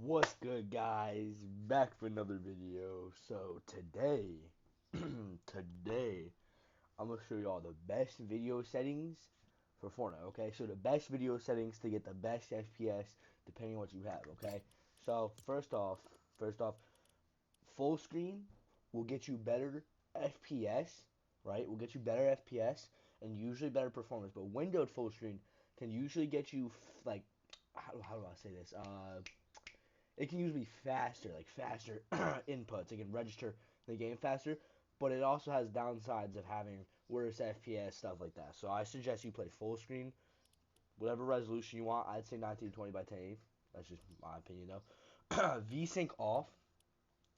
What's good, guys? Back for another video. So today, today I'm gonna show you all the best video settings for Fortnite. Okay, so the best video settings to get the best FPS depending on what you have. Okay, so first off, full screen will get you better FPS, right? Will get you better FPS and usually better performance. But windowed full screen can usually get you like how do I say this? It can usually be faster, like faster inputs. It can register the game faster, but it also has downsides of having worse FPS, stuff like that. So I suggest you play full screen, whatever resolution you want. I'd say 1920 by 1080. That's just my opinion, though. VSync off.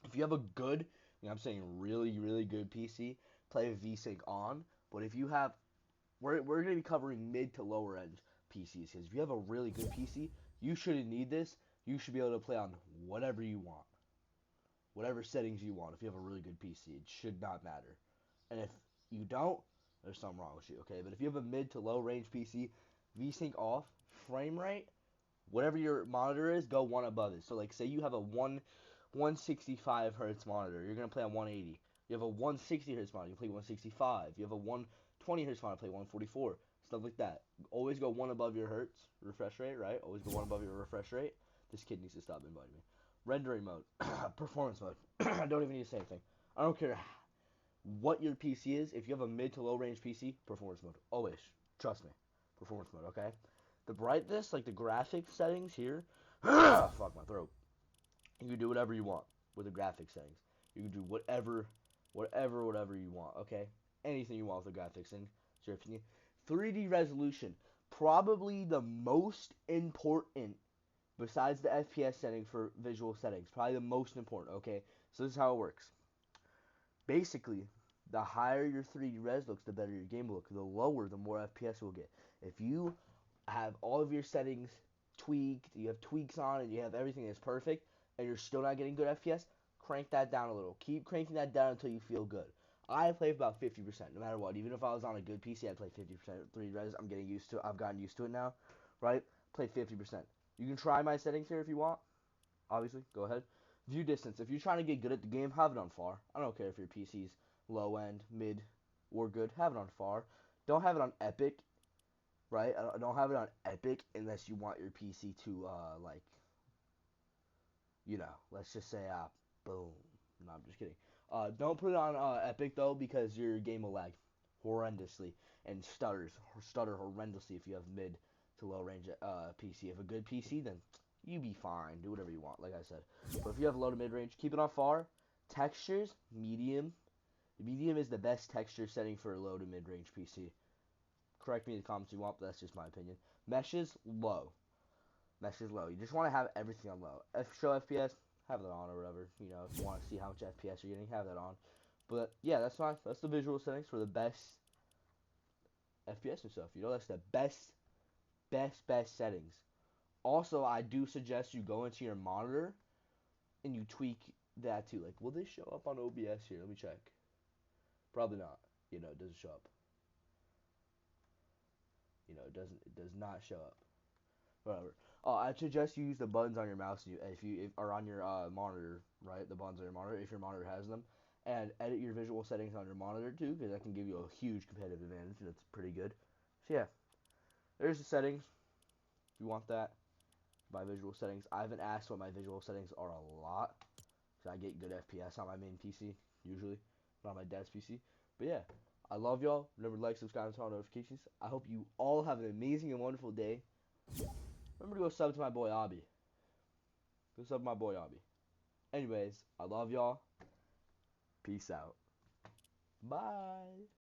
If you have a good, I'm saying really, really good PC, play with VSync on. But if you have, we're going to be covering mid to lower end PCs. Because if you have a really good PC, you shouldn't need this. You should be able to play on whatever you want, whatever settings you want. If you have a really good PC, it should not matter. And if you don't, there's something wrong with you, okay? But if you have a mid to low range PC, VSync off, frame rate, whatever your monitor is, go one above it. So like say you have a 165 hertz monitor, you're gonna play on 180. You have a 160 hertz monitor, you play 165. You have a 120 hertz monitor, play 144. Stuff like that. Always go one above your hertz refresh rate, right? Always go one above your refresh rate. This kid needs to stop inviting me. Rendering mode, performance mode. I don't even need to say anything. I don't care what your PC is. If you have a mid to low range PC, performance mode. Always. Trust me. Performance mode, okay? The brightness, like the graphics settings here, fuck my throat. You can do whatever you want with the graphics settings. You can do whatever you want, okay? Anything you want with the graphics and it's your opinion. 3D resolution, probably the most important besides the FPS setting for visual settings. Probably the most important, okay? So this is how it works. Basically, the higher your 3D res looks, the better your game will look. The lower, the more FPS you'll get. If you have all of your settings tweaked, you have tweaks on, and you have everything that's perfect, and you're still not getting good FPS, crank that down a little. Keep cranking that down until you feel good. I play about 50%, no matter what. Even if I was on a good PC, I'd play 50% 3D res. I'm getting used to it. I've gotten used to it now, right? Play 50%. You can try my settings here if you want. Obviously, go ahead. View distance. If you're trying to get good at the game, have it on far. I don't care if your PC's low end, mid, or good. Have it on far. Don't have it on epic, right? Don't have it on epic unless you want your PC to, let's just say, boom. No, I'm just kidding. Don't put it on epic, though, because your game will lag horrendously and stutter horrendously if you have mid to low range PC. If you have a good PC, then you be fine. Do whatever you want, like I said. But if you have low to mid range, keep it on far. Textures, medium. Medium is the best texture setting for a low to mid range PC. Correct me in the comments if you want, but that's just my opinion. Meshes, low. Meshes, low. You just want to have everything on low. Show FPS, have that on or whatever. If you want to see how much FPS you're getting, have that on. But yeah, that's the visual settings for the best FPS and stuff. That's the best settings. Also, I do suggest you go into your monitor and you tweak that too. Like, will this show up on OBS here? Let me check. Probably not. It doesn't show up. It does not show up. Whatever. I suggest you use the buttons on your mouse if you are on your monitor, right? The buttons on your monitor, if your monitor has them, and edit your visual settings on your monitor too, because that can give you a huge competitive advantage. That's pretty good. So yeah, there's the settings. If you want that, my visual settings. I haven't asked what my visual settings are a lot, because I get good FPS on my main PC usually, not on my dad's PC. But yeah, I love y'all. Remember to like, subscribe, and turn on notifications. I hope you all have an amazing and wonderful day. Remember to go sub to my boy Abby. Go sub to my boy Abby. Anyways, I love y'all. Peace out. Bye.